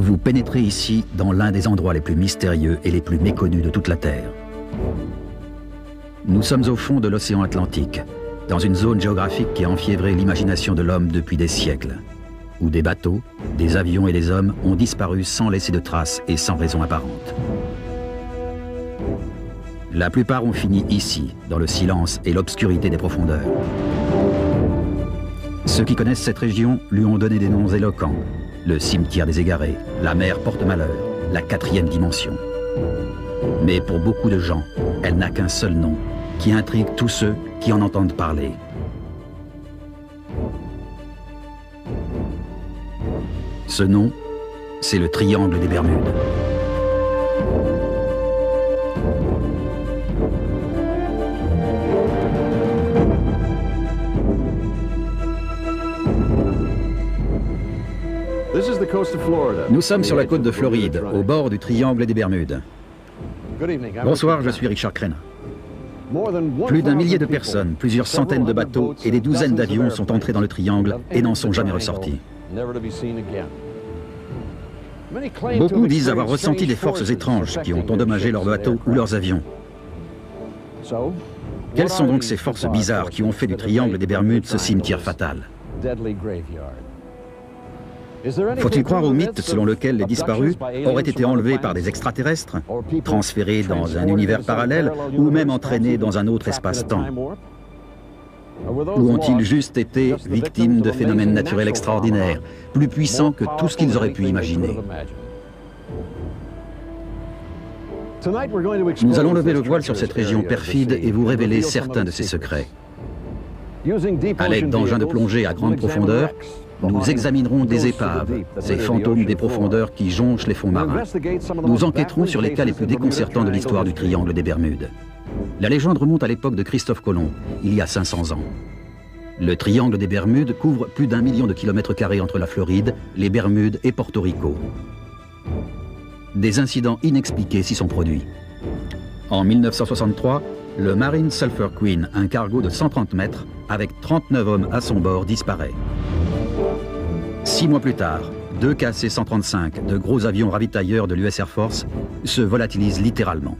Vous pénétrez ici dans l'un des endroits les plus mystérieux et les plus méconnus de toute la Terre. Nous sommes au fond de l'océan Atlantique, dans une zone géographique qui a enfiévré l'imagination de l'homme depuis des siècles, où des bateaux, des avions et des hommes ont disparu sans laisser de traces et sans raison apparente. La plupart ont fini ici, dans le silence et l'obscurité des profondeurs. Ceux qui connaissent cette région lui ont donné des noms éloquents. Le cimetière des égarés, la mer porte-malheur, la 4e dimension. Mais pour beaucoup de gens, elle n'a qu'un seul nom, qui intrigue tous ceux qui en entendent parler. Ce nom, c'est le triangle des Bermudes. Nous sommes sur la côte de Floride, au bord du triangle des Bermudes. Bonsoir, je suis Richard Crenna. Plus d'1 millier de personnes, plusieurs centaines de bateaux et des douzaines d'avions sont entrés dans le triangle et n'en sont jamais ressortis. Beaucoup disent avoir ressenti des forces étranges qui ont endommagé leurs bateaux ou leurs avions. Quelles sont donc ces forces bizarres qui ont fait du triangle des Bermudes ce cimetière fatal? Faut-il croire au mythe selon lequel les disparus auraient été enlevés par des extraterrestres, transférés dans un univers parallèle ou même entraînés dans un autre espace-temps? Ou ont-ils juste été victimes de phénomènes naturels extraordinaires, plus puissants que tout ce qu'ils auraient pu imaginer? Nous allons lever le voile sur cette région perfide et vous révéler certains de ses secrets. À l'aide d'engins de plongée à grande profondeur, nous examinerons des épaves, ces fantômes des profondeurs qui jonchent les fonds marins. Nous enquêterons sur les cas les plus déconcertants de l'histoire du triangle des Bermudes. La légende remonte à l'époque de Christophe Colomb, il y a 500 ans. Le triangle des Bermudes couvre plus d'1 million de kilomètres carrés entre la Floride, les Bermudes et Porto Rico. Des incidents inexpliqués s'y sont produits. En 1963, le Marine Sulphur Queen, un cargo de 130 mètres, avec 39 hommes à son bord, disparaît. 6 mois plus tard, 2 KC-135, de gros avions ravitailleurs de l'US Air Force, se volatilisent littéralement.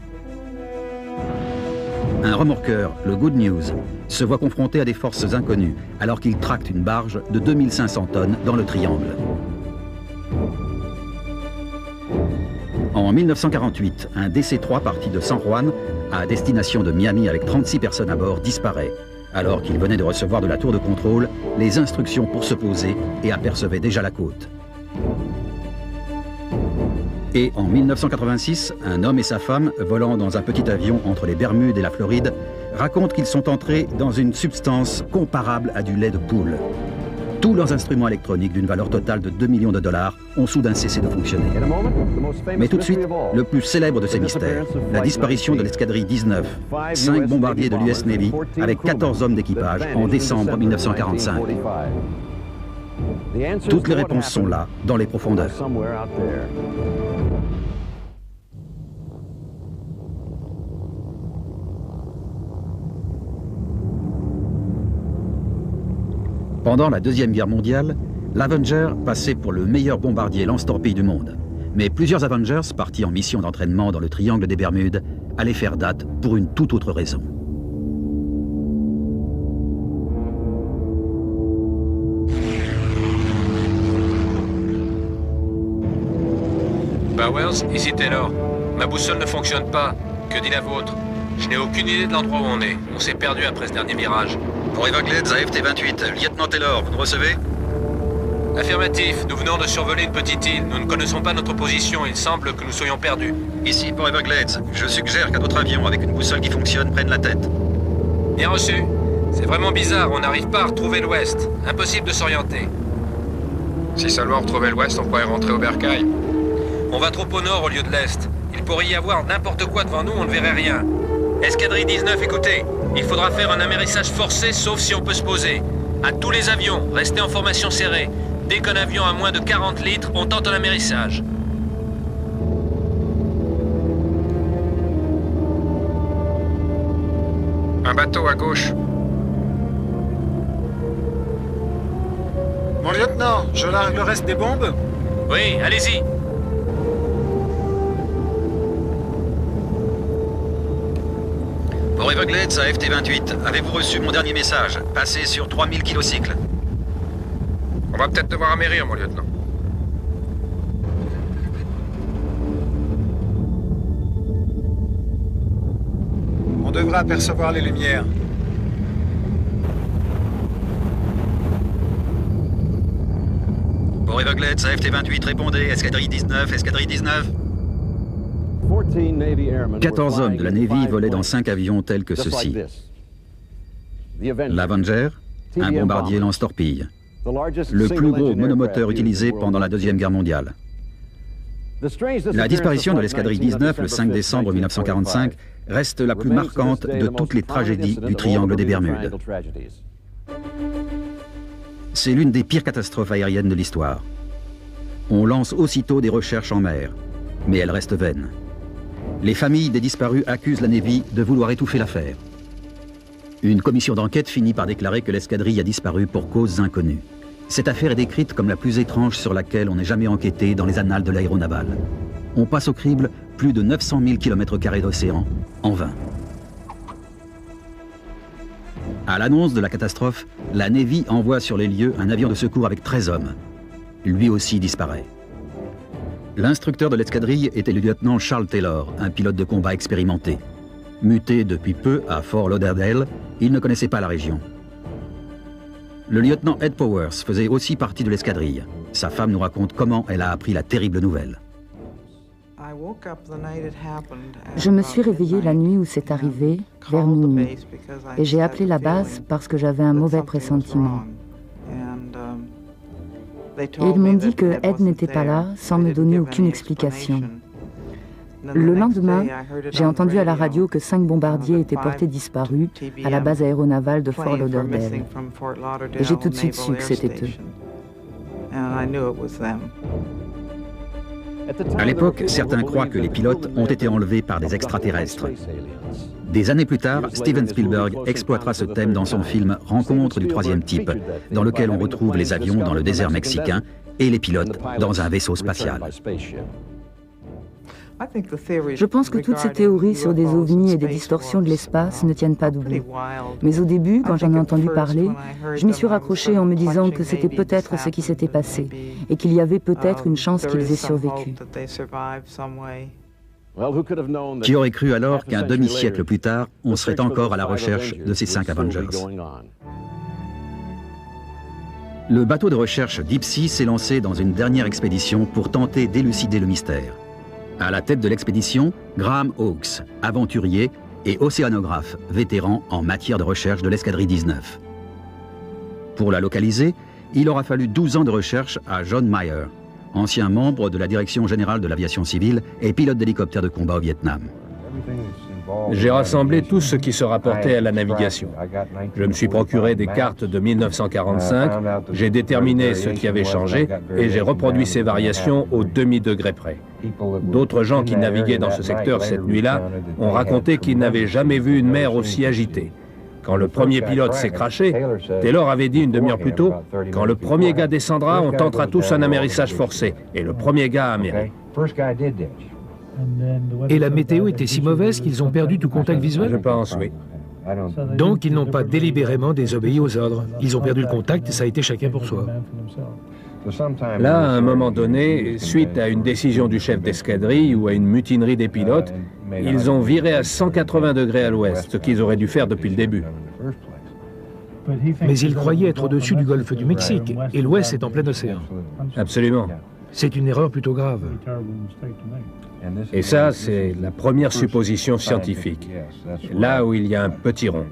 Un remorqueur, le Good News, se voit confronté à des forces inconnues alors qu'il tracte une barge de 2500 tonnes dans le triangle. En 1948, un DC-3 parti de San Juan à destination de Miami avec 36 personnes à bord disparaît, alors qu'il venait de recevoir de la tour de contrôle les instructions pour se poser et apercevait déjà la côte. Et en 1986, un homme et sa femme, volant dans un petit avion entre les Bermudes et la Floride, racontent qu'ils sont entrés dans une substance comparable à du lait de poule. Tous leurs instruments électroniques d'une valeur totale de 2 millions de dollars ont soudain cessé de fonctionner. Mais tout de suite, le plus célèbre de ces mystères, la disparition de l'escadrille 19, 5 bombardiers de l'US Navy avec 14 hommes d'équipage en décembre 1945. Toutes les réponses sont là, dans les profondeurs. Pendant la Deuxième Guerre mondiale, l'Avenger passait pour le meilleur bombardier lance-torpilles du monde. Mais plusieurs Avengers, partis en mission d'entraînement dans le triangle des Bermudes, allaient faire date pour une toute autre raison. Bowers, ici Taylor. Ma boussole ne fonctionne pas. Que dit la vôtre? Je n'ai aucune idée de l'endroit où on est. On s'est perdu après ce dernier virage. Pour Everglades, AFT 28, lieutenant Taylor, vous nous recevez? Affirmatif, nous venons de survoler une petite île. Nous ne connaissons pas notre position, il semble que nous soyons perdus. Ici pour Everglades, je suggère qu'un autre avion avec une boussole qui fonctionne prenne la tête. Bien reçu. C'est vraiment bizarre, on n'arrive pas à retrouver l'ouest. Impossible de s'orienter. Si seulement on retrouvait l'ouest, on pourrait rentrer au bercail. On va trop au nord au lieu de l'est. Il pourrait y avoir n'importe quoi devant nous, on ne verrait rien. Escadrille 19, écoutez. Il faudra faire un amérissage forcé, sauf si on peut se poser. À tous les avions, restez en formation serrée. Dès qu'un avion a moins de 40 litres, on tente un amérissage. Un bateau à gauche. Mon lieutenant, je largue le reste des bombes? Oui, allez-y. Pour Everglades à FT-28, avez-vous reçu mon dernier message? Passez sur 3000 kilocycles. On va peut-être devoir amérir, mon lieutenant. On devrait apercevoir les lumières. Pour Everglades à FT-28, répondez, escadrille 19, escadrille 19. 14 hommes de la Navy volaient dans 5 avions tels que ceci. L'Avenger, un bombardier lance-torpille, le plus gros monomoteur utilisé pendant la Deuxième Guerre mondiale. La disparition de l'escadrille 19 le 5 décembre 1945 reste la plus marquante de toutes les tragédies du triangle des Bermudes. C'est l'une des pires catastrophes aériennes de l'histoire. On lance aussitôt des recherches en mer, mais elles restent vaines. Les familles des disparus accusent la Navy de vouloir étouffer l'affaire. Une commission d'enquête finit par déclarer que l'escadrille a disparu pour causes inconnues. Cette affaire est décrite comme la plus étrange sur laquelle on n'ait jamais enquêté dans les annales de l'aéronavale. On passe au crible plus de 900 000 km² d'océan, en vain. À l'annonce de la catastrophe, la Navy envoie sur les lieux un avion de secours avec 13 hommes. Lui aussi disparaît. L'instructeur de l'escadrille était le lieutenant Charles Taylor, un pilote de combat expérimenté. Muté depuis peu à Fort Lauderdale, il ne connaissait pas la région. Le lieutenant Ed Powers faisait aussi partie de l'escadrille. Sa femme nous raconte comment elle a appris la terrible nouvelle. Je me suis réveillée la nuit où c'est arrivé, vers minuit, et j'ai appelé la base parce que j'avais un mauvais pressentiment. Et ils m'ont dit que Ed n'était pas là, sans me donner aucune explication. Le lendemain, j'ai entendu à la radio que 5 bombardiers étaient portés disparus à la base aéronavale de Fort Lauderdale. Et j'ai tout de suite su que c'était eux. À l'époque, certains croient que les pilotes ont été enlevés par des extraterrestres. Des années plus tard, Steven Spielberg exploitera ce thème dans son film Rencontre du troisième type, dans lequel on retrouve les avions dans le désert mexicain et les pilotes dans un vaisseau spatial. Je pense que toutes ces théories sur des ovnis et des distorsions de l'espace ne tiennent pas debout. Mais au début, quand j'en ai entendu parler, je m'y suis raccrochée en me disant que c'était peut-être ce qui s'était passé et qu'il y avait peut-être une chance qu'ils aient survécu. Qui aurait cru alors qu'un demi-siècle plus tard, on serait encore à la recherche de ces 5 Avengers? Le bateau de recherche Deep Sea s'est lancé dans une dernière expédition pour tenter d'élucider le mystère. À la tête de l'expédition, Graham Hawkes, aventurier et océanographe, vétéran en matière de recherche de l'escadrille 19. Pour la localiser, il aura fallu 12 ans de recherche à John Meyer, ancien membre de la Direction générale de l'aviation civile et pilote d'hélicoptère de combat au Vietnam. J'ai rassemblé tout ce qui se rapportait à la navigation. Je me suis procuré des cartes de 1945, j'ai déterminé ce qui avait changé et j'ai reproduit ces variations au demi-degré près. D'autres gens qui naviguaient dans ce secteur cette nuit-là ont raconté qu'ils n'avaient jamais vu une mer aussi agitée. Quand le premier pilote s'est crashé, Taylor avait dit une demi-heure plus tôt, « Quand le premier gars descendra, on tentera tous un amérissage forcé. » Et le premier gars a améré. Et la météo était si mauvaise qu'ils ont perdu tout contact visuel? Je pense, oui. Donc ils n'ont pas délibérément désobéi aux ordres. Ils ont perdu le contact et ça a été chacun pour soi. Là, à un moment donné, suite à une décision du chef d'escadrille ou à une mutinerie des pilotes, ils ont viré à 180 degrés à l'ouest, ce qu'ils auraient dû faire depuis le début. Mais ils croyaient être au-dessus du golfe du Mexique, et l'ouest est en plein océan. Absolument. C'est une erreur plutôt grave. Et ça, c'est la première supposition scientifique, là où il y a un petit rond.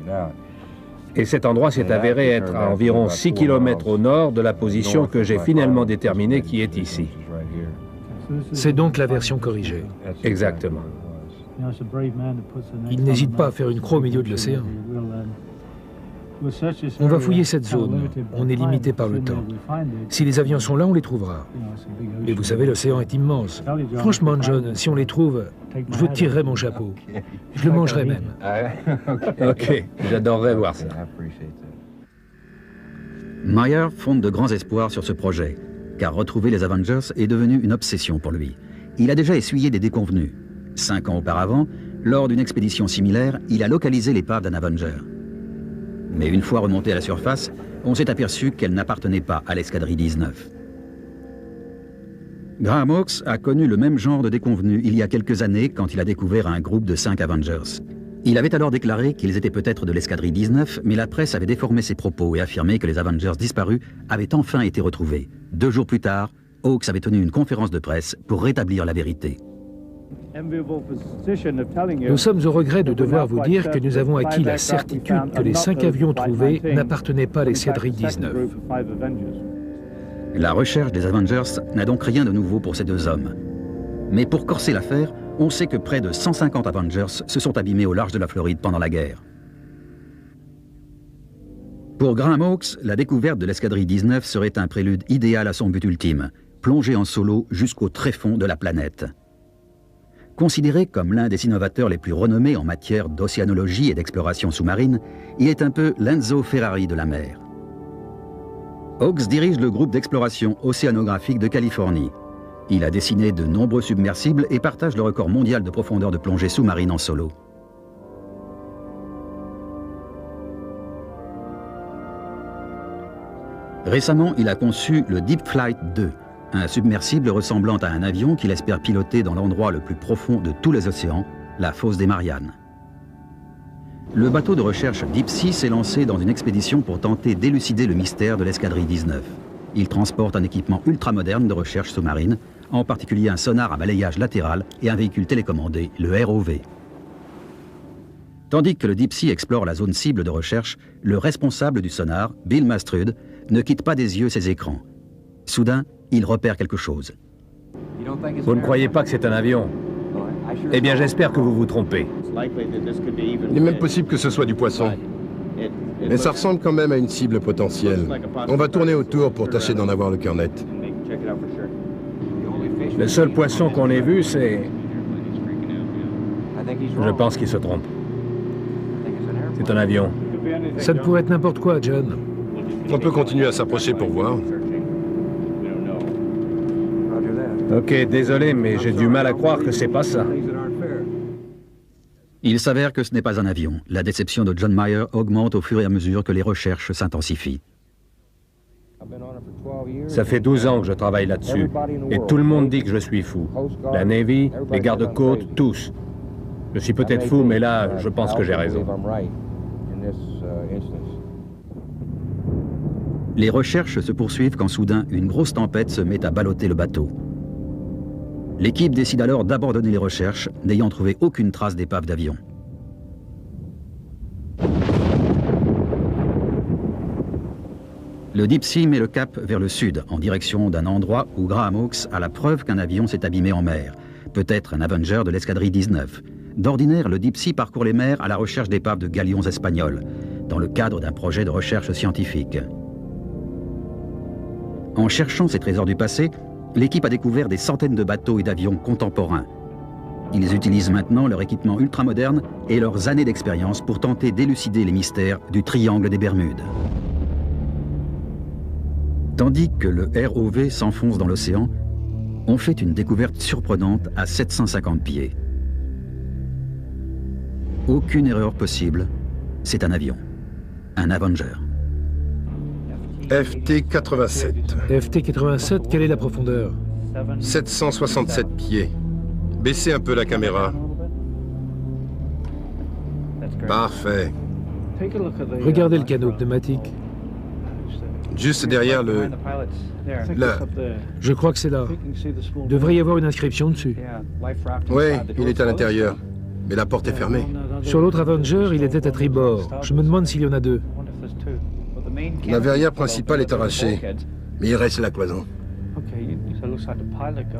Et cet endroit s'est avéré être à environ 6 km au nord de la position que j'ai finalement déterminée qui est ici. C'est donc la version corrigée. Exactement. Il n'hésite pas à faire une croix au milieu de l'océan. On va fouiller cette zone. On est limité par le temps. Si les avions sont là, on les trouvera. Mais vous savez, l'océan est immense. Franchement, John, si on les trouve, je vous tirerai mon chapeau. Je le mangerai même. Ok, j'adorerais voir ça. Meyer fonde de grands espoirs sur ce projet, car retrouver les Avengers est devenu une obsession pour lui. Il a déjà essuyé des déconvenues. 5 ans auparavant, Lors d'une expédition similaire, il a localisé l'épave d'un Avenger. Mais une fois remontée à la surface, on s'est aperçu qu'elle n'appartenait pas à l'escadrille 19. Graham Hawkes a connu le même genre de déconvenue il y a quelques années quand il a découvert un groupe de 5 Avengers. Il avait alors déclaré qu'ils étaient peut-être de l'escadrille 19, mais la presse avait déformé ses propos et affirmé que les Avengers disparus avaient enfin été retrouvés. 2 jours plus tard, Hawkes avait tenu une conférence de presse pour rétablir la vérité. Nous sommes au regret de devoir vous dire que nous avons acquis la certitude que les 5 avions trouvés n'appartenaient pas à l'escadrille 19. La recherche des Avengers n'a donc rien de nouveau pour ces 2 hommes. Mais pour corser l'affaire, on sait que près de 150 Avengers se sont abîmés au large de la Floride pendant la guerre. Pour Graham Hawkes, la découverte de l'escadrille 19 serait un prélude idéal à son but ultime, plonger en solo jusqu'au tréfonds de la planète. Considéré comme l'un des innovateurs les plus renommés en matière d'océanologie et d'exploration sous-marine, il est un peu l'Enzo Ferrari de la mer. Hawkes dirige le groupe d'exploration océanographique de Californie. Il a dessiné de nombreux submersibles et partage le record mondial de profondeur de plongée sous-marine en solo. Récemment, il a conçu le Deep Flight 2, un submersible ressemblant à un avion qu'il espère piloter dans l'endroit le plus profond de tous les océans, la fosse des Mariannes. Le bateau de recherche Deep Sea s'est lancé dans une expédition pour tenter d'élucider le mystère de l'escadrille 19. Il transporte un équipement ultramoderne de recherche sous-marine, en particulier un sonar à balayage latéral et un véhicule télécommandé, le ROV. Tandis que le Deep Sea explore la zone cible de recherche, le responsable du sonar, Bill Mastrud, ne quitte pas des yeux ses écrans. Soudain, il repère quelque chose. Vous ne croyez pas que c'est un avion? Eh bien, j'espère que vous vous trompez. Il est même possible que ce soit du poisson. Mais ça ressemble quand même à une cible potentielle. On va tourner autour pour tâcher d'en avoir le cœur net. Le seul poisson qu'on ait vu, c'est... Je pense qu'il se trompe. C'est un avion. Ça ne pourrait être n'importe quoi, John. On peut continuer à s'approcher pour voir. Ok, désolé, mais j'ai du mal à croire que c'est pas ça. Il s'avère que ce n'est pas un avion. La déception de John Mayer augmente au fur et à mesure que les recherches s'intensifient. Ça fait 12 ans que je travaille là-dessus. Et tout le monde dit que je suis fou. La Navy, les gardes-côtes, tous. Je suis peut-être fou, mais là, je pense que j'ai raison. Les recherches se poursuivent quand soudain, une grosse tempête se met à balloter le bateau. L'équipe décide alors d'abandonner les recherches, n'ayant trouvé aucune trace d'épave d'avion. Le Deep Sea met le cap vers le sud, en direction d'un endroit où Graham Hawkes a la preuve qu'un avion s'est abîmé en mer, peut-être un Avenger de l'escadrille 19. D'ordinaire, le Deep Sea parcourt les mers à la recherche d'épaves de galions espagnols, dans le cadre d'un projet de recherche scientifique. En cherchant ces trésors du passé, l'équipe a découvert des centaines de bateaux et d'avions contemporains. Ils utilisent maintenant leur équipement ultramoderne et leurs années d'expérience pour tenter d'élucider les mystères du triangle des Bermudes. Tandis que le ROV s'enfonce dans l'océan, on fait une découverte surprenante à 750 pieds. Aucune erreur possible, c'est un avion, un Avenger. FT-87. FT-87, quelle est la profondeur? 767 pieds. Baissez un peu la caméra. Parfait. Regardez le canot pneumatique. Juste derrière le... Là. Je crois que c'est là. Il devrait y avoir une inscription dessus. Oui, il est à l'intérieur. Mais la porte est fermée. Sur l'autre Avenger, il était à tribord. Je me demande s'il y en a 2. La verrière principale est arrachée, mais il reste la cloison.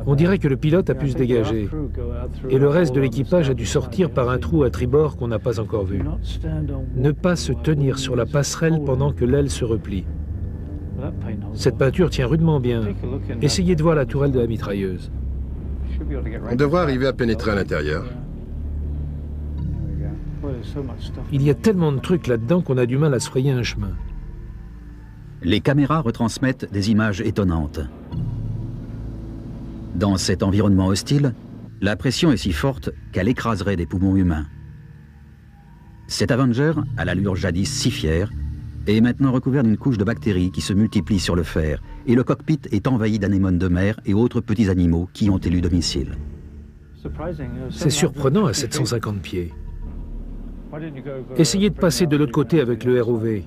On dirait que le pilote a pu se dégager. Et le reste de l'équipage a dû sortir par un trou à tribord qu'on n'a pas encore vu. Ne pas se tenir sur la passerelle pendant que l'aile se replie. Cette peinture tient rudement bien. Essayez de voir la tourelle de la mitrailleuse. On devrait arriver à pénétrer à l'intérieur. Il y a tellement de trucs là-dedans qu'on a du mal à se frayer un chemin. Les caméras retransmettent des images étonnantes. Dans cet environnement hostile, La pression est si forte qu'elle écraserait des poumons humains. Cet Avenger, à l'allure jadis si fière, est maintenant recouvert d'une couche de bactéries qui se multiplient sur le fer, et le cockpit est envahi d'anémones de mer et autres petits animaux qui ont élu domicile. C'est surprenant à 750 pieds. Essayez de passer de l'autre côté avec le ROV.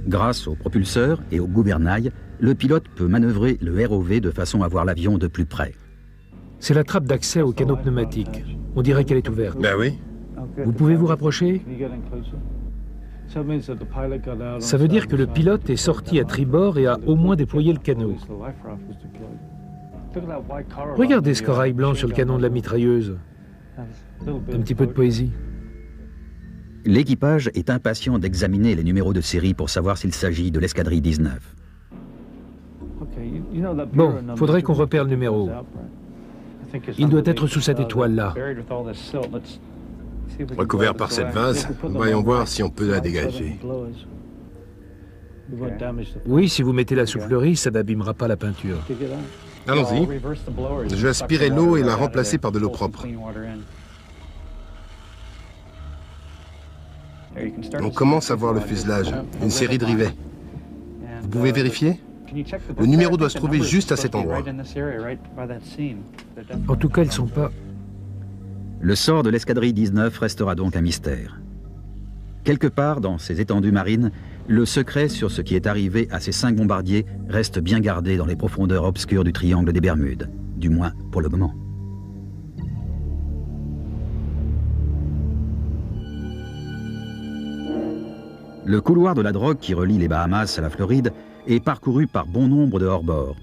Grâce au propulseur et au gouvernail, le pilote peut manœuvrer le ROV de façon à voir l'avion de plus près. C'est la trappe d'accès au canot pneumatique. On dirait qu'elle est ouverte. Ben oui. Vous pouvez vous rapprocher? Ça veut dire que le pilote est sorti à tribord et a au moins déployé le canot. Regardez ce corail blanc sur le canon de la mitrailleuse. Un petit peu de poésie. L'équipage est impatient d'examiner les numéros de série pour savoir s'il s'agit de l'escadrille 19. Bon, faudrait qu'on repère le numéro. Il doit être sous cette étoile-là. Recouvert par cette vase, voyons voir si on peut la dégager. Oui, si vous mettez la soufflerie, ça n'abîmera pas la peinture. Allons-y. Je vais aspirer l'eau et la remplacer par de l'eau propre. On commence à voir le fuselage, une série de rivets. Vous pouvez vérifier? Le numéro doit se trouver juste à cet endroit. En tout cas, ils ne sont pas... Le sort de l'escadrille 19 restera donc un mystère. Quelque part dans ces étendues marines, le secret sur ce qui est arrivé à ces 5 bombardiers reste bien gardé dans les profondeurs obscures du triangle des Bermudes, du moins pour le moment. Le couloir de la drogue qui relie les Bahamas à la Floride est parcouru par bon nombre de hors-bords.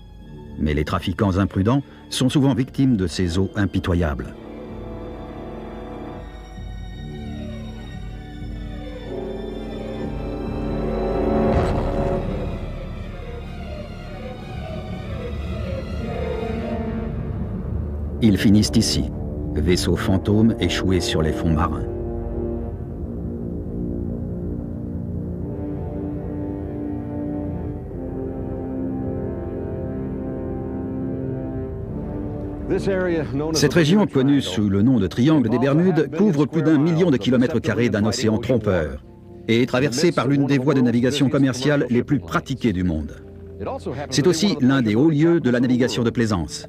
Mais les trafiquants imprudents sont souvent victimes de ces eaux impitoyables. Ils finissent ici, vaisseaux fantômes échoués sur les fonds marins. Cette région, connue sous le nom de Triangle des Bermudes, couvre plus d'1 million de kilomètres carrés d'un océan trompeur et est traversée par l'une des voies de navigation commerciale les plus pratiquées du monde. C'est aussi l'un des hauts lieux de la navigation de plaisance.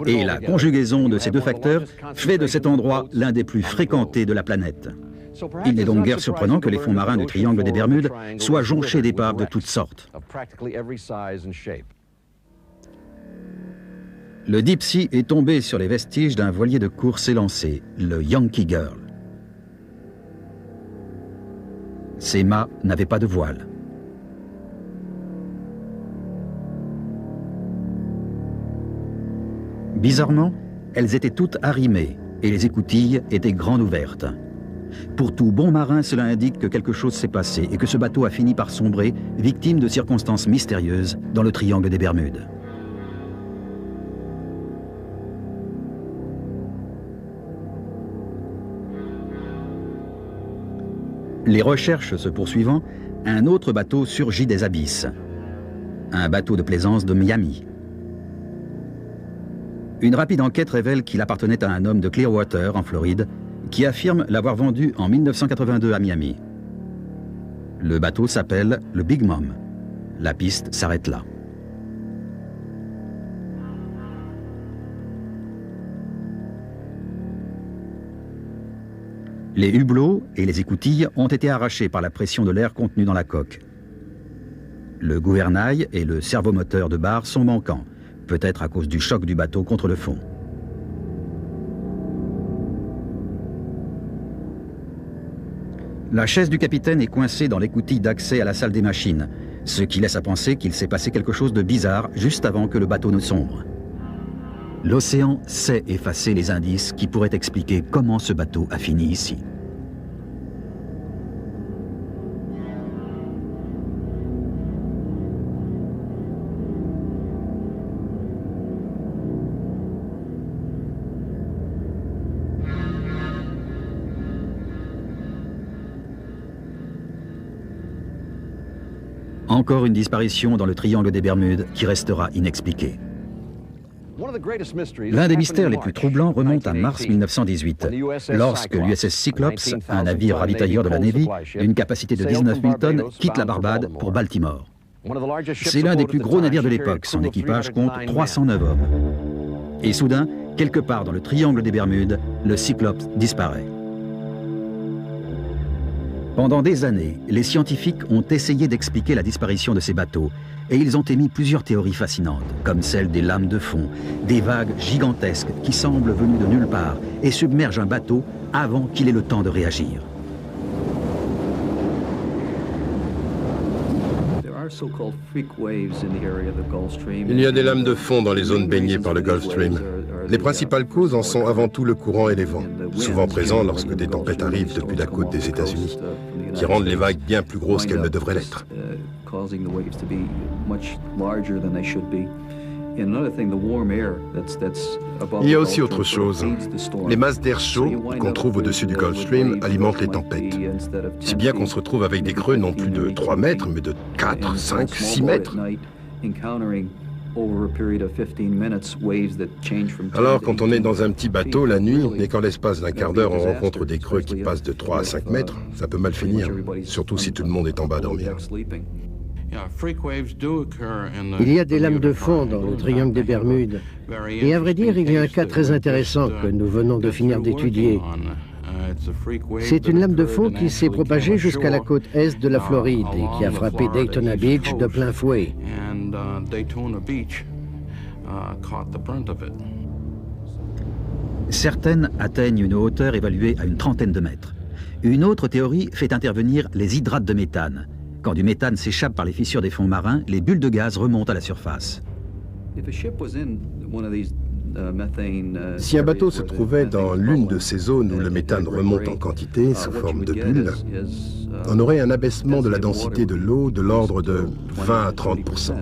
Et la conjugaison de ces deux facteurs fait de cet endroit l'un des plus fréquentés de la planète. Il n'est donc guère surprenant que les fonds marins du Triangle des Bermudes soient jonchés d'épaves de toutes sortes. Le Deep Sea est tombé sur les vestiges d'un voilier de course élancé, le Yankee Girl. Ces mâts n'avaient pas de voile. Bizarrement, elles étaient toutes arrimées et les écoutilles étaient grandes ouvertes. Pour tout bon marin, cela indique que quelque chose s'est passé et que ce bateau a fini par sombrer, victime de circonstances mystérieuses dans le Triangle des Bermudes. Les recherches se poursuivant, un autre bateau surgit des abysses. Un bateau de plaisance de Miami. Une rapide enquête révèle qu'il appartenait à un homme de Clearwater, en Floride, qui affirme l'avoir vendu en 1982 à Miami. Le bateau s'appelle le Big Mom. La piste s'arrête là. Les hublots et les écoutilles ont été arrachés par la pression de l'air contenu dans la coque. Le gouvernail et le servomoteur de barre sont manquants, peut-être à cause du choc du bateau contre le fond. La chaise du capitaine est coincée dans l'écoutille d'accès à la salle des machines, ce qui laisse à penser qu'il s'est passé quelque chose de bizarre juste avant que le bateau ne sombre. L'océan sait effacer les indices qui pourraient expliquer comment ce bateau a fini ici. Encore une disparition dans le Triangle des Bermudes qui restera inexpliquée. L'un des mystères les plus troublants remonte à mars 1918, lorsque l'USS Cyclops, un navire ravitailleur de la Navy, d'une capacité de 19 000 tonnes, quitte la Barbade pour Baltimore. C'est l'un des plus gros navires de l'époque, son équipage compte 309 hommes. Et soudain, quelque part dans le triangle des Bermudes, le Cyclops disparaît. Pendant des années, les scientifiques ont essayé d'expliquer la disparition de ces bateaux, et ils ont émis plusieurs théories fascinantes, comme celle des lames de fond, des vagues gigantesques qui semblent venues de nulle part et submergent un bateau avant qu'il ait le temps de réagir. Il y a des lames de fond dans les zones baignées par le Gulf Stream. Les principales causes en sont avant tout le courant et les vents, souvent présents lorsque des tempêtes arrivent depuis la côte des États-Unis, qui rendent les vagues bien plus grosses qu'elles ne devraient l'être. Il y a aussi autre chose. Les masses d'air chaud qu'on trouve au-dessus du Gulf Stream alimentent les tempêtes. Si bien qu'on se retrouve avec des creux non plus de 3 mètres, mais de 4, 5, 6 mètres. Alors, quand on est dans un petit bateau la nuit, et qu'en l'espace d'un quart d'heure, on rencontre des creux qui passent de 3 à 5 mètres, ça peut mal finir, surtout si tout le monde est en bas à dormir. Il y a des lames de fond dans le triangle des Bermudes. Et à vrai dire, il y a un cas très intéressant que nous venons de finir d'étudier. C'est une lame de fond qui s'est propagée jusqu'à la côte est de la Floride et qui a frappé Daytona Beach de plein fouet. Certaines atteignent une hauteur évaluée à une trentaine de mètres. Une autre théorie fait intervenir les hydrates de méthane. Quand du méthane s'échappe par les fissures des fonds marins, les bulles de gaz remontent à la surface. Si un bateau se trouvait dans l'une de ces zones où le méthane remonte en quantité sous forme de bulles, on aurait un abaissement de la densité de l'eau de l'ordre de 20 à 30%.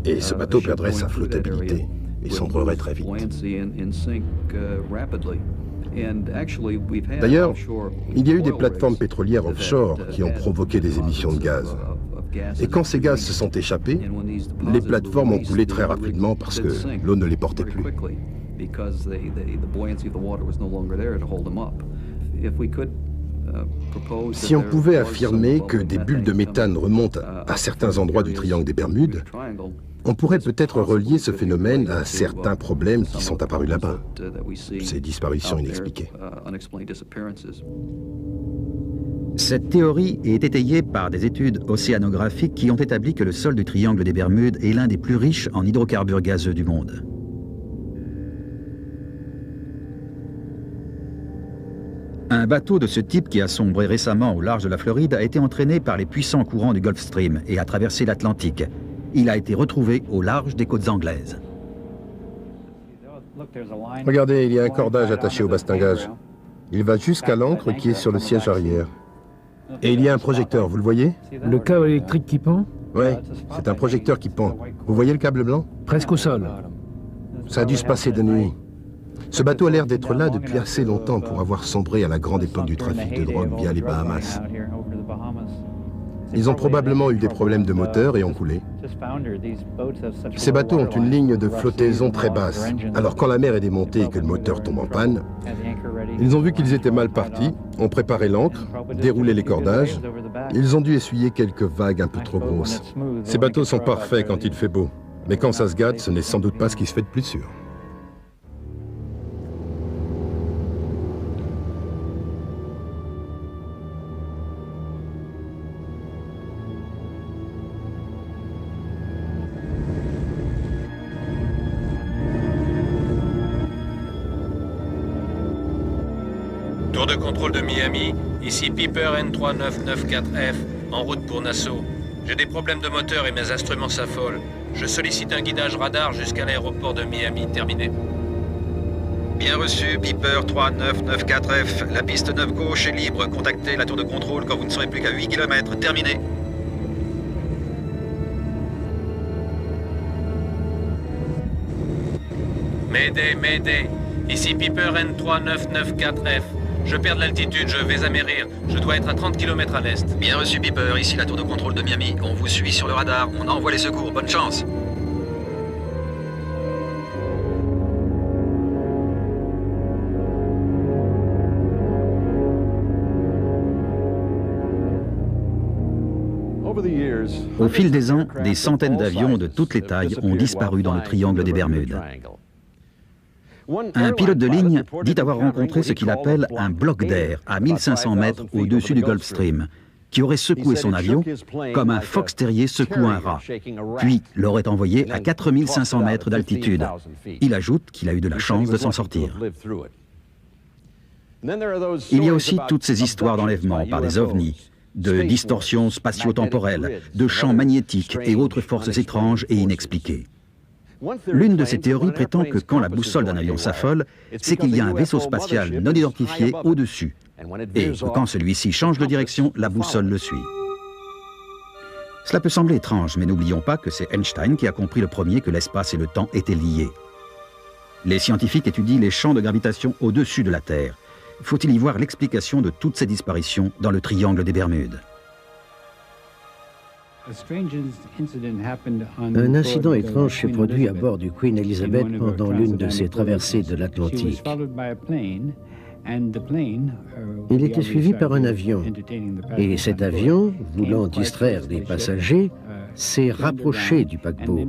Et ce bateau perdrait sa flottabilité et sombrerait très vite. D'ailleurs, il y a eu des plateformes pétrolières offshore qui ont provoqué des émissions de gaz. Et quand ces gaz se sont échappés, les plateformes ont coulé très rapidement parce que l'eau ne les portait plus. Si on pouvait affirmer que des bulles de méthane remontent à certains endroits du triangle des Bermudes, on pourrait peut-être relier ce phénomène à certains problèmes qui sont apparus là-bas, ces disparitions inexpliquées. Cette théorie est étayée par des études océanographiques qui ont établi que le sol du triangle des Bermudes est l'un des plus riches en hydrocarbures gazeux du monde. Un bateau de ce type qui a sombré récemment au large de la Floride a été entraîné par les puissants courants du Gulf Stream et a traversé l'Atlantique. Il a été retrouvé au large des côtes anglaises. Regardez, il y a un cordage attaché au bastingage. Il va jusqu'à l'ancre qui est sur le siège arrière. Et il y a un projecteur, vous le voyez? Le câble électrique qui pend? Oui, c'est un projecteur qui pend. Vous voyez le câble blanc? Presque au sol. Ça a dû se passer de nuit. Ce bateau a l'air d'être là depuis assez longtemps pour avoir sombré à la grande époque du trafic de drogue via les Bahamas. Ils ont probablement eu des problèmes de moteur et ont coulé. Ces bateaux ont une ligne de flottaison très basse. Alors quand la mer est démontée et que le moteur tombe en panne, ils ont vu qu'ils étaient mal partis, ont préparé l'ancre, déroulé les cordages. Ils ont dû essuyer quelques vagues un peu trop grosses. Ces bateaux sont parfaits quand il fait beau. Mais quand ça se gâte, ce n'est sans doute pas ce qui se fait de plus sûr. Tour de contrôle de Miami, ici Piper N3994F, en route pour Nassau. J'ai des problèmes de moteur et mes instruments s'affolent. Je sollicite un guidage radar jusqu'à l'aéroport de Miami, terminé. Bien reçu, Piper 3994F. La piste 9 gauche est libre. Contactez la tour de contrôle quand vous ne serez plus qu'à 8 km. Terminé. Mayday, Mayday. Ici Piper N3994F. Je perds de l'altitude, je vais amérir. Je dois être à 30 km à l'est. Bien reçu, Piper. Ici la tour de contrôle de Miami. On vous suit sur le radar. On envoie les secours. Bonne chance. Au fil des ans, des centaines d'avions de toutes les tailles ont disparu dans le triangle des Bermudes. Un pilote de ligne dit avoir rencontré ce qu'il appelle un bloc d'air à 1500 mètres au-dessus du Gulf Stream, qui aurait secoué son avion comme un fox terrier secoue un rat, puis l'aurait envoyé à 4500 mètres d'altitude. Il ajoute qu'il a eu de la chance de s'en sortir. Il y a aussi toutes ces histoires d'enlèvement par des ovnis, de distorsions spatio-temporelles, de champs magnétiques et autres forces étranges et inexpliquées. L'une de ces théories prétend que quand la boussole d'un avion s'affole, c'est qu'il y a un vaisseau spatial non identifié au-dessus, et que quand celui-ci change de direction, la boussole le suit. Cela peut sembler étrange, mais n'oublions pas que c'est Einstein qui a compris le premier que l'espace et le temps étaient liés. Les scientifiques étudient les champs de gravitation au-dessus de la Terre. Faut-il y voir l'explication de toutes ces disparitions dans le triangle des Bermudes? Un incident étrange s'est produit à bord du Queen Elizabeth pendant l'une de ses traversées de l'Atlantique. Il était suivi par un avion, et cet avion, voulant distraire les passagers, s'est rapproché du paquebot,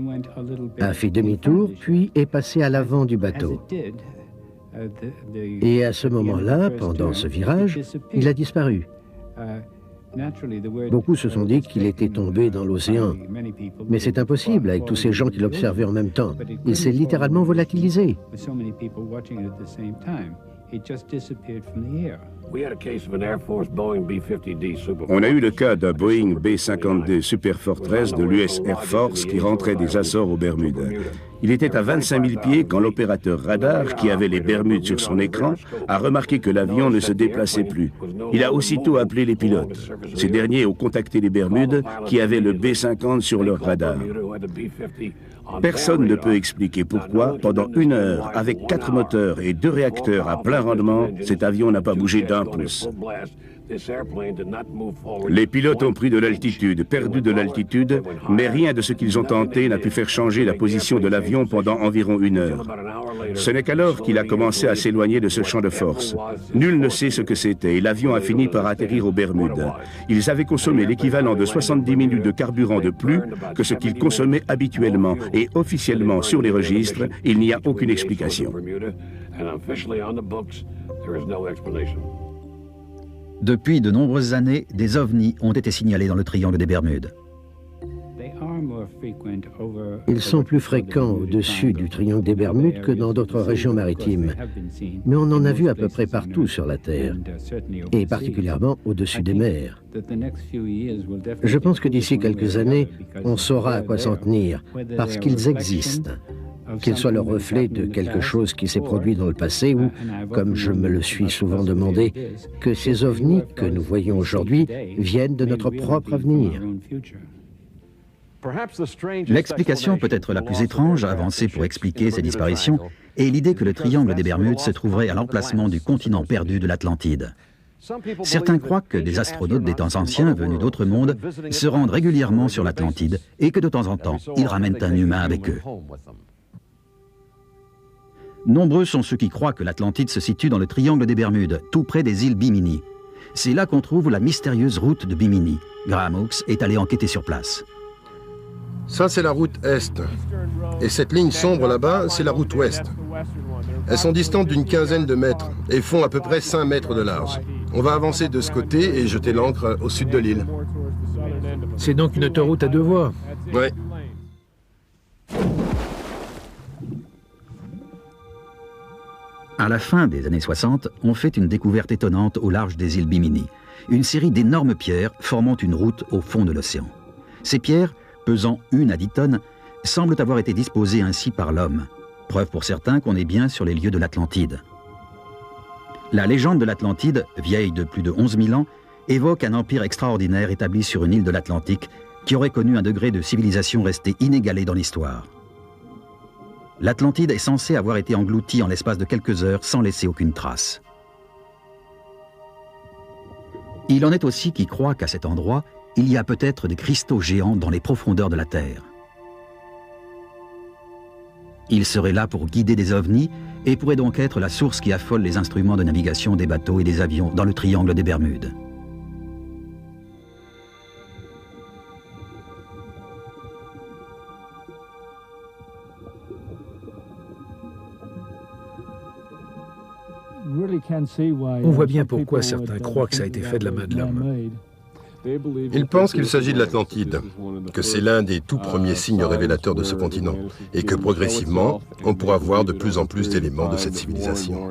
a fait demi-tour, puis est passé à l'avant du bateau. Et à ce moment-là, pendant ce virage, il a disparu. Beaucoup se sont dit qu'il était tombé dans l'océan. Mais c'est impossible avec tous ces gens qui l'observaient en même temps. Il s'est littéralement volatilisé. On a eu le cas d'un Boeing B-52 Superfortress de l'US Air Force qui rentrait des Açores aux Bermudes. Il était à 25 000 pieds quand l'opérateur radar, qui avait les Bermudes sur son écran, a remarqué que l'avion ne se déplaçait plus. Il a aussitôt appelé les pilotes. Ces derniers ont contacté les Bermudes qui avaient le B-50 sur leur radar. Personne ne peut expliquer pourquoi, pendant 1 heure, avec 4 moteurs et 2 réacteurs à plein rendement, cet avion n'a pas bougé d'1 pouce. Les pilotes ont pris de l'altitude, perdu de l'altitude, mais rien de ce qu'ils ont tenté n'a pu faire changer la position de l'avion pendant environ 1 heure. Ce n'est qu'alors qu'il a commencé à s'éloigner de ce champ de force. Nul ne sait ce que c'était et l'avion a fini par atterrir aux Bermudes. Ils avaient consommé l'équivalent de 70 minutes de carburant de plus que ce qu'ils consommaient habituellement et officiellement sur les registres, il n'y a aucune explication. Depuis de nombreuses années, des ovnis ont été signalés dans le triangle des Bermudes. Ils sont plus fréquents au-dessus du triangle des Bermudes que dans d'autres régions maritimes. Mais on en a vu à peu près partout sur la Terre, et particulièrement au-dessus des mers. Je pense que d'ici quelques années, on saura à quoi s'en tenir, parce qu'ils existent. Qu'ils soient le reflet de quelque chose qui s'est produit dans le passé ou, comme je me le suis souvent demandé, que ces ovnis que nous voyons aujourd'hui viennent de notre propre avenir. L'explication peut-être la plus étrange avancée pour expliquer ces disparitions est l'idée que le triangle des Bermudes se trouverait à l'emplacement du continent perdu de l'Atlantide. Certains croient que des astronautes des temps anciens venus d'autres mondes se rendent régulièrement sur l'Atlantide et que de temps en temps, ils ramènent un humain avec eux. Nombreux sont ceux qui croient que l'Atlantide se situe dans le triangle des Bermudes, tout près des îles Bimini. C'est là qu'on trouve la mystérieuse route de Bimini. Graham Hawkes est allé enquêter sur place. Ça, c'est la route Est. Et cette ligne sombre là-bas, c'est la route Ouest. Elles sont distantes d'une quinzaine de mètres et font à peu près 5 mètres de large. On va avancer de ce côté et jeter l'ancre au sud de l'île. C'est donc une autoroute à 2 voies. Oui. À la fin des années 60, on fait une découverte étonnante au large des îles Bimini. Une série d'énormes pierres formant une route au fond de l'océan. Ces pierres, pesant 1 à 10 tonnes, semblent avoir été disposées ainsi par l'homme. Preuve pour certains qu'on est bien sur les lieux de l'Atlantide. La légende de l'Atlantide, vieille de plus de 11 000 ans, évoque un empire extraordinaire établi sur une île de l'Atlantique qui aurait connu un degré de civilisation resté inégalé dans l'histoire. L'Atlantide est censée avoir été engloutie en l'espace de quelques heures sans laisser aucune trace. Il en est aussi qui croient qu'à cet endroit, il y a peut-être des cristaux géants dans les profondeurs de la Terre. Ils seraient là pour guider des ovnis et pourraient donc être la source qui affole les instruments de navigation des bateaux et des avions dans le triangle des Bermudes. On voit bien pourquoi certains croient que ça a été fait de la main de l'homme. Ils pensent qu'il s'agit de l'Atlantide, que c'est l'un des tout premiers signes révélateurs de ce continent, et que progressivement, on pourra voir de plus en plus d'éléments de cette civilisation.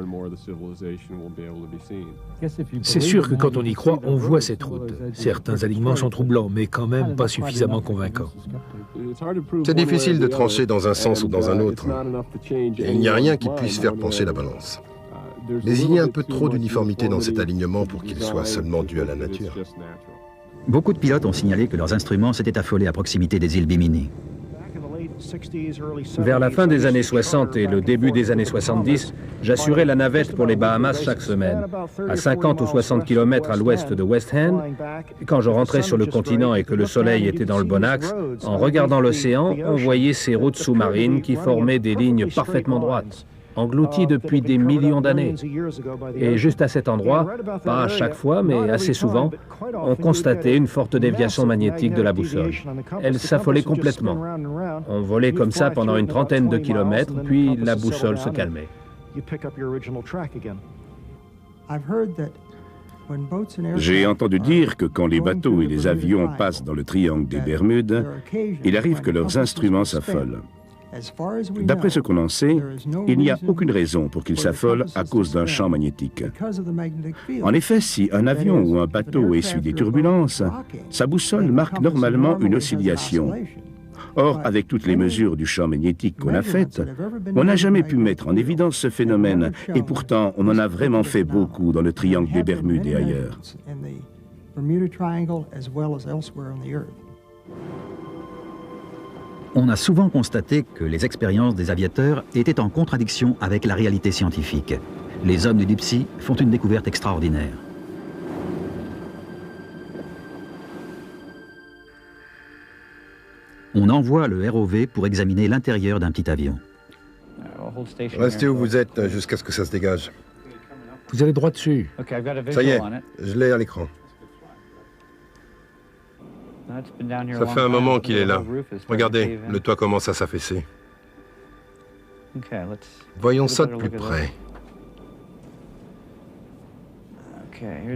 C'est sûr que quand on y croit, on voit cette route. Certains alignements sont troublants, mais quand même pas suffisamment convaincants. C'est difficile de trancher dans un sens ou dans un autre. Et il n'y a rien qui puisse faire pencher la balance. Mais il y a un peu trop d'uniformité dans cet alignement pour qu'il soit seulement dû à la nature. Beaucoup de pilotes ont signalé que leurs instruments s'étaient affolés à proximité des îles Bimini. Vers la fin des années 60 et le début des années 70, j'assurais la navette pour les Bahamas chaque semaine. À 50 ou 60 km à l'ouest de West End, quand je rentrais sur le continent et que le soleil était dans le bon axe, en regardant l'océan, on voyait ces routes sous-marines qui formaient des lignes parfaitement droites, englouties depuis des millions d'années. Et juste à cet endroit, pas à chaque fois, mais assez souvent, on constatait une forte déviation magnétique de la boussole. Elle s'affolait complètement. On volait comme ça pendant une trentaine de kilomètres, puis la boussole se calmait. J'ai entendu dire que quand les bateaux et les avions passent dans le triangle des Bermudes, il arrive que leurs instruments s'affolent. D'après ce qu'on en sait, il n'y a aucune raison pour qu'ils s'affolent à cause d'un champ magnétique. En effet, si un avion ou un bateau essuie des turbulences, sa boussole marque normalement une oscillation. Or, avec toutes les mesures du champ magnétique qu'on a faites, on n'a jamais pu mettre en évidence ce phénomène, et pourtant on en a vraiment fait beaucoup dans le triangle des Bermudes et ailleurs. On a souvent constaté que les expériences des aviateurs étaient en contradiction avec la réalité scientifique. Les hommes du Deep Sea font une découverte extraordinaire. On envoie le ROV pour examiner l'intérieur d'un petit avion. Restez où vous êtes jusqu'à ce que ça se dégage. Vous allez droit dessus. Ça y est, je l'ai à l'écran. Ça fait un moment qu'il est là. Regardez, le toit commence à s'affaisser. Voyons ça de plus près.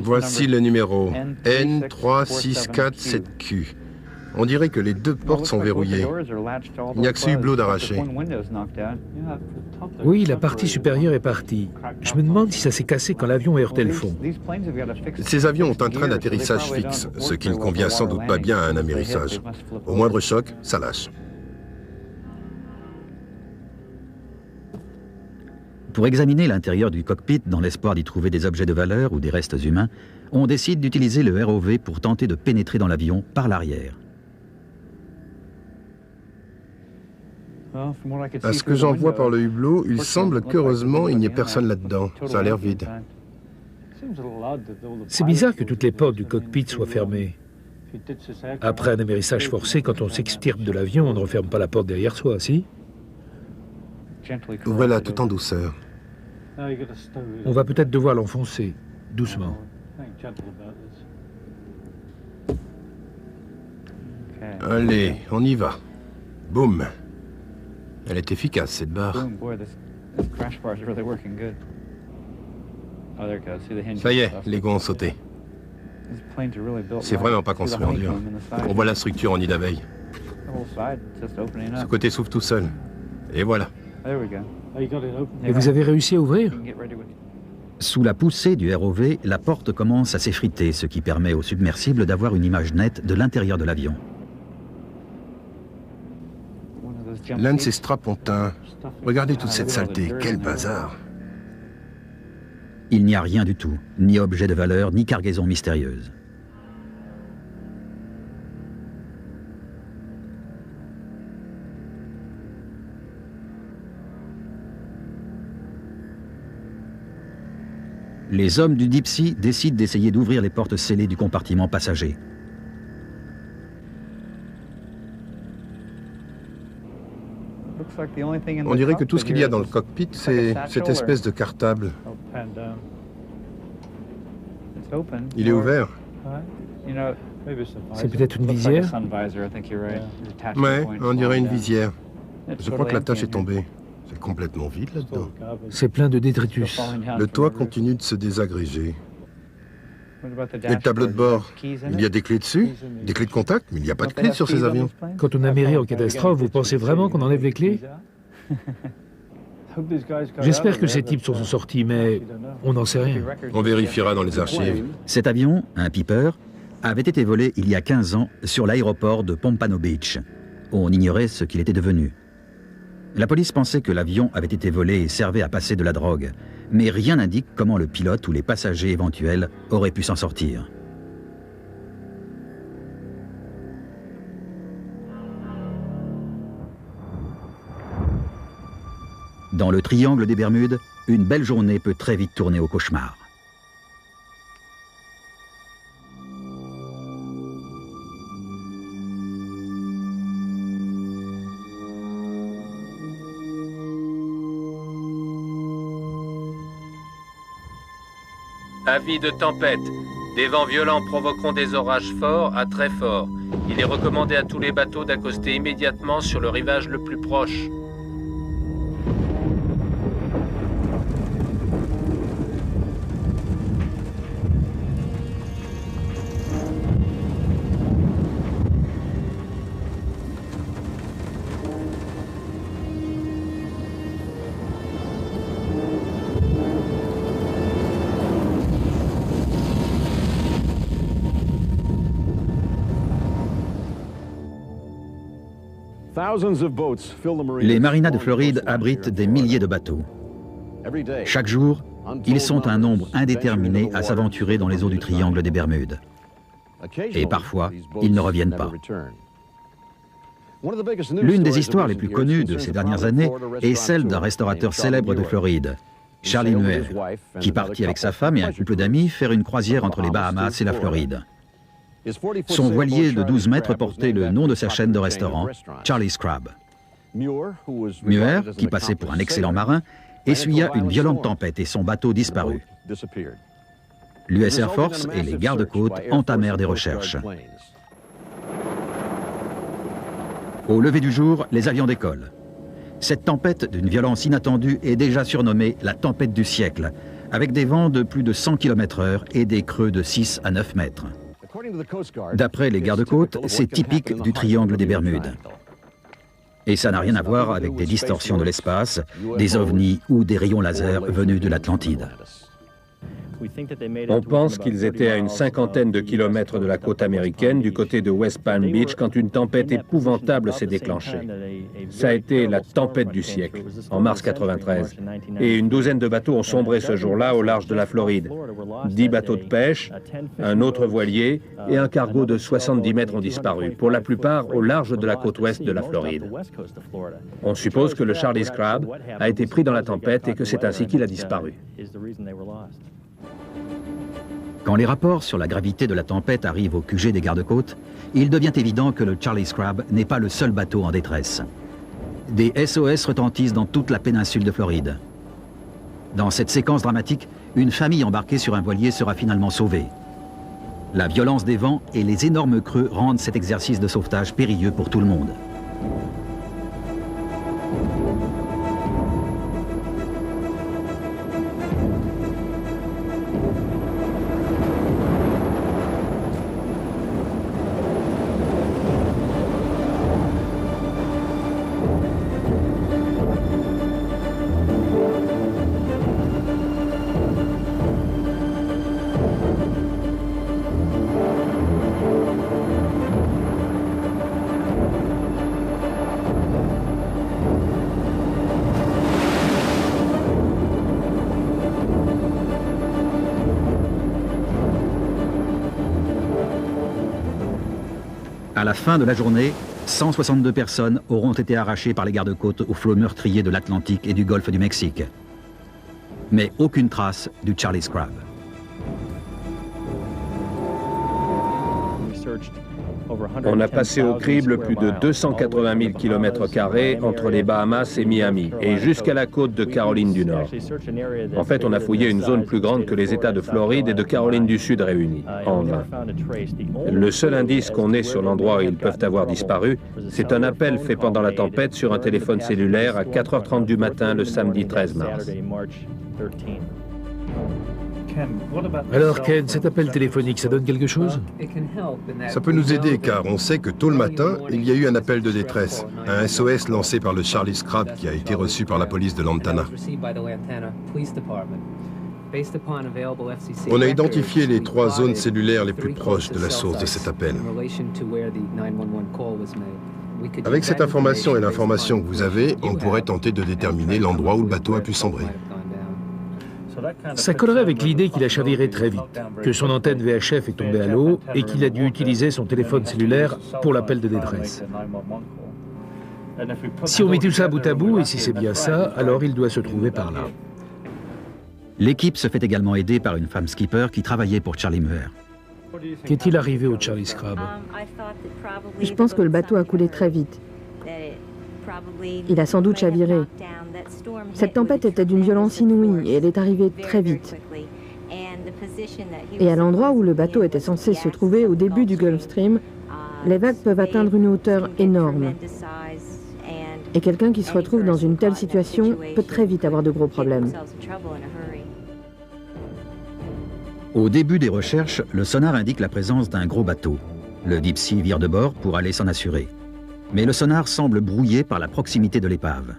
Voici le numéro N3647Q. On dirait que les deux portes sont verrouillées. Il n'y a que ce hublot d'arraché. Oui, la partie supérieure est partie. Je me demande si ça s'est cassé quand l'avion a heurté le fond. Ces avions ont un train d'atterrissage fixe, ce qui ne convient sans doute pas bien à un amérissage. Au moindre choc, ça lâche. Pour examiner l'intérieur du cockpit dans l'espoir d'y trouver des objets de valeur ou des restes humains, on décide d'utiliser le ROV pour tenter de pénétrer dans l'avion par l'arrière. À ce que j'en vois par le hublot, il semble qu'heureusement il n'y ait personne là-dedans. Ça a l'air vide. C'est bizarre que toutes les portes du cockpit soient fermées. Après un amérissage forcé, quand on s'extirpe de l'avion, on ne referme pas la porte derrière soi, si? Ouvrez-la tout en douceur. On va peut-être devoir l'enfoncer, doucement. Allez, on y va. Boum. Elle est efficace, cette barre. Ça y est, les gonds ont sauté. C'est vraiment pas construit en dur. On voit la structure en nid d'abeille. Ce côté s'ouvre tout seul. Et voilà. Et vous avez réussi à ouvrir? Sous la poussée du ROV, la porte commence à s'effriter, ce qui permet au submersible d'avoir une image nette de l'intérieur de l'avion. L'un de ces strapontins. Regardez toute cette saleté, quel bazar. Il n'y a rien du tout, ni objet de valeur, ni cargaison mystérieuse. Les hommes du Deep Sea décident d'essayer d'ouvrir les portes scellées du compartiment passager. On dirait que tout ce qu'il y a dans le cockpit, c'est cette espèce de cartable. Il est ouvert. C'est peut-être une visière? Ouais, on dirait une visière. Je crois que la tâche est tombée. C'est complètement vide là-dedans. C'est plein de détritus. Le toit continue de se désagréger. Et le tableau de bord, il y a des clés dessus? Des clés de contact? Mais il n'y a pas de clés sur ces avions. Quand on amérit en catastrophe, vous pensez vraiment qu'on enlève les clés? J'espère que ces types sont sortis, mais on n'en sait rien. On vérifiera dans les archives. Cet avion, un Piper, avait été volé il y a 15 ans sur l'aéroport de Pompano Beach. On ignorait ce qu'il était devenu. La police pensait que l'avion avait été volé et servait à passer de la drogue, mais rien n'indique comment le pilote ou les passagers éventuels auraient pu s'en sortir. Dans le triangle des Bermudes, une belle journée peut très vite tourner au cauchemar. Avis de tempête. Des vents violents provoqueront des orages forts à très forts. Il est recommandé à tous les bateaux d'accoster immédiatement sur le rivage le plus proche. Les marinas de Floride abritent des milliers de bateaux. Chaque jour, ils sont un nombre indéterminé à s'aventurer dans les eaux du triangle des Bermudes. Et parfois, ils ne reviennent pas. L'une des histoires les plus connues de ces dernières années est celle d'un restaurateur célèbre de Floride, Charlie Muir, qui partit avec sa femme et un couple d'amis faire une croisière entre les Bahamas et la Floride. Son voilier de 12 mètres portait le nom de sa chaîne de restaurants, Charlie's Crab. Muir, qui passait pour un excellent marin, essuya une violente tempête et son bateau disparut. L'US Air Force et les gardes-côtes entamèrent des recherches. Au lever du jour, les avions décollent. Cette tempête d'une violence inattendue est déjà surnommée la tempête du siècle, avec des vents de plus de 100 km/h et des creux de 6 à 9 mètres. D'après les gardes-côtes, c'est typique du triangle des Bermudes. Et ça n'a rien à voir avec des distorsions de l'espace, des ovnis ou des rayons laser venus de l'Atlantide. On pense qu'ils étaient à une cinquantaine de kilomètres de la côte américaine, du côté de West Palm Beach, quand une tempête épouvantable s'est déclenchée. Ça a été la tempête du siècle, en mars 93. Et une douzaine de bateaux ont sombré ce jour-là au large de la Floride. 10 bateaux de pêche, un autre voilier et un cargo de 70 mètres ont disparu, pour la plupart au large de la côte ouest de la Floride. On suppose que le Charlie's Crab a été pris dans la tempête et que c'est ainsi qu'il a disparu. Quand les rapports sur la gravité de la tempête arrivent au QG des gardes-côtes, il devient évident que le Charlie's Crab n'est pas le seul bateau en détresse. Des SOS retentissent dans toute la péninsule de Floride. Dans cette séquence dramatique, une famille embarquée sur un voilier sera finalement sauvée. La violence des vents et les énormes creux rendent cet exercice de sauvetage périlleux pour tout le monde. À la fin de la journée, 162 personnes auront été arrachées par les gardes-côtes aux flots meurtriers de l'Atlantique et du golfe du Mexique. Mais aucune trace du Charlie's Crab. On a passé au crible plus de 280 000 km² entre les Bahamas et Miami, et jusqu'à la côte de Caroline du Nord. En fait, on a fouillé une zone plus grande que les États de Floride et de Caroline du Sud réunis, en vain. Le seul indice qu'on ait sur l'endroit où ils peuvent avoir disparu, c'est un appel fait pendant la tempête sur un téléphone cellulaire à 4h30 du matin le samedi 13 mars. Alors Ken, cet appel téléphonique, ça donne quelque chose? Ça peut nous aider car on sait que tôt le matin, il y a eu un appel de détresse, un SOS lancé par le Charlie's Crab qui a été reçu par la police de Lantana. On a identifié les 3 zones cellulaires les plus proches de la source de cet appel. Avec cette information et l'information que vous avez, on pourrait tenter de déterminer l'endroit où le bateau a pu sombrer. Ça collerait avec l'idée qu'il a chaviré très vite, que son antenne VHF est tombée à l'eau et qu'il a dû utiliser son téléphone cellulaire pour l'appel de détresse. Si on met tout ça bout à bout, et si c'est bien ça, alors il doit se trouver par là. L'équipe se fait également aider par une femme skipper qui travaillait pour Charlie Muir. Qu'est-il arrivé au Charlie's Crab? Je pense que le bateau a coulé très vite. Il a sans doute chaviré. Cette tempête était d'une violence inouïe et elle est arrivée très vite. Et à l'endroit où le bateau était censé se trouver au début du Gulf Stream, les vagues peuvent atteindre une hauteur énorme. Et quelqu'un qui se retrouve dans une telle situation peut très vite avoir de gros problèmes. Au début des recherches, le sonar indique la présence d'un gros bateau. Le Deep Sea vire de bord pour aller s'en assurer. Mais le sonar semble brouillé par la proximité de l'épave.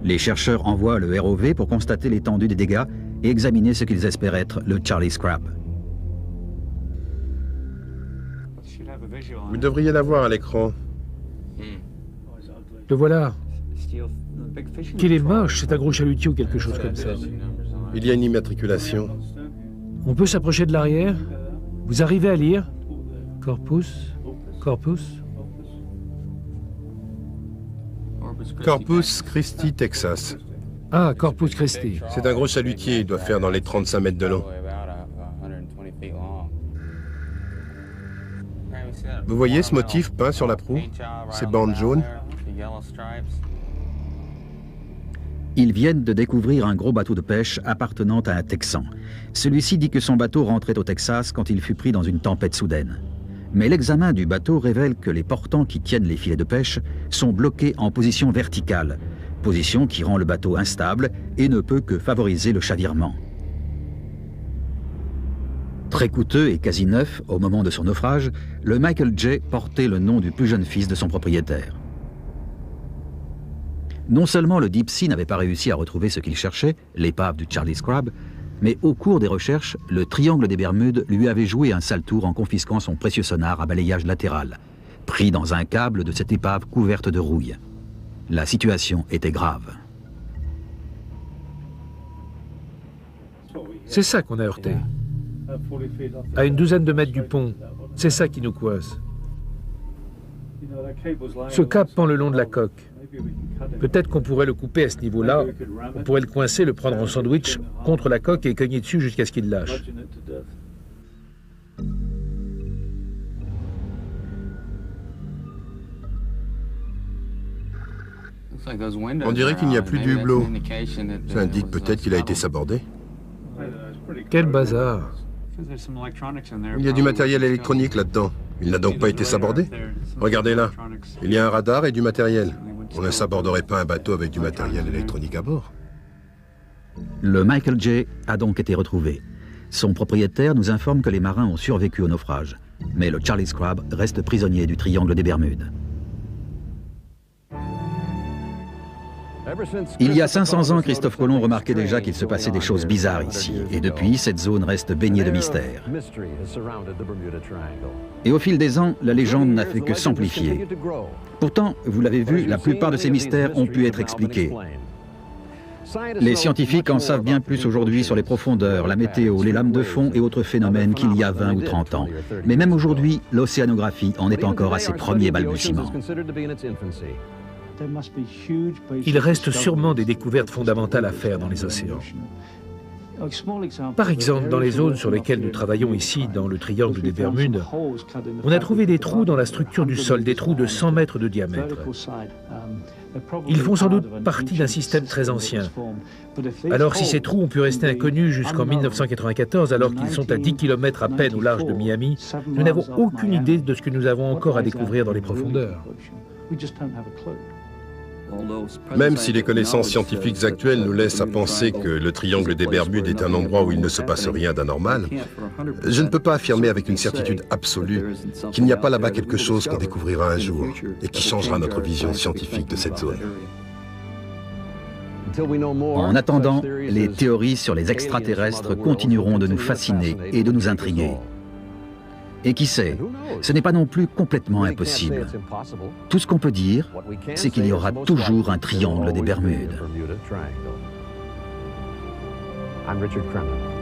Les chercheurs envoient le ROV pour constater l'étendue des dégâts et examiner ce qu'ils espèrent être le Charlie's Crab. Vous devriez l'avoir à l'écran. Le voilà. Qu'il est moche, c'est un gros chalutier ou quelque chose comme ça. Il y a une immatriculation. On peut s'approcher de l'arrière? Vous arrivez à lire? Corpus? Corpus? Corpus Christi, Texas. Ah, Corpus Christi. C'est un gros chalutier, il doit faire dans les 35 mètres de long. Vous voyez ce motif peint sur la proue? Ces bandes jaunes? Ils viennent de découvrir un gros bateau de pêche appartenant à un Texan. Celui-ci dit que son bateau rentrait au Texas quand il fut pris dans une tempête soudaine. Mais l'examen du bateau révèle que les portants qui tiennent les filets de pêche sont bloqués en position verticale, position qui rend le bateau instable et ne peut que favoriser le chavirement. Très coûteux et quasi neuf au moment de son naufrage, le Michael J portait le nom du plus jeune fils de son propriétaire. Non seulement le Deep Sea n'avait pas réussi à retrouver ce qu'il cherchait, l'épave du Charlie's Crab, mais au cours des recherches, le triangle des Bermudes lui avait joué un sale tour en confisquant son précieux sonar à balayage latéral, pris dans un câble de cette épave couverte de rouille. La situation était grave. C'est ça qu'on a heurté. À une douzaine de mètres du pont, c'est ça qui nous coince. Ce câble pend le long de la coque. Peut-être qu'on pourrait le couper à ce niveau-là, on pourrait le coincer, le prendre en sandwich contre la coque et cogner dessus jusqu'à ce qu'il lâche. On dirait qu'il n'y a plus de hublot. Ça indique peut-être qu'il a été sabordé. Quel bazar! Il y a du matériel électronique là-dedans. Il n'a donc pas été sabordé? Regardez là. Il y a un radar et du matériel. On ne saborderait pas un bateau avec du matériel électronique à bord. Le Michael J a donc été retrouvé. Son propriétaire nous informe que les marins ont survécu au naufrage. Mais le Charlie's Crab reste prisonnier du triangle des Bermudes. Il y a 500 ans, Christophe Colomb remarquait déjà qu'il se passait des choses bizarres ici. Et depuis, cette zone reste baignée de mystères. Et au fil des ans, la légende n'a fait que s'amplifier. Pourtant, vous l'avez vu, la plupart de ces mystères ont pu être expliqués. Les scientifiques en savent bien plus aujourd'hui sur les profondeurs, la météo, les lames de fond et autres phénomènes qu'il y a 20 ou 30 ans. Mais même aujourd'hui, l'océanographie en est encore à ses premiers balbutiements. Il reste sûrement des découvertes fondamentales à faire dans les océans. Par exemple, dans les zones sur lesquelles nous travaillons ici, dans le triangle des Bermudes, on a trouvé des trous dans la structure du sol, des trous de 100 mètres de diamètre. Ils font sans doute partie d'un système très ancien. Alors si ces trous ont pu rester inconnus jusqu'en 1994, alors qu'ils sont à 10 km à peine au large de Miami, nous n'avons aucune idée de ce que nous avons encore à découvrir dans les profondeurs. Même si les connaissances scientifiques actuelles nous laissent à penser que le triangle des Bermudes est un endroit où il ne se passe rien d'anormal, je ne peux pas affirmer avec une certitude absolue qu'il n'y a pas là-bas quelque chose qu'on découvrira un jour et qui changera notre vision scientifique de cette zone. En attendant, les théories sur les extraterrestres continueront de nous fasciner et de nous intriguer. Et qui sait, ce n'est pas non plus complètement impossible. Tout ce qu'on peut dire, c'est qu'il y aura toujours un triangle des Bermudes. I'm Richard Kremen.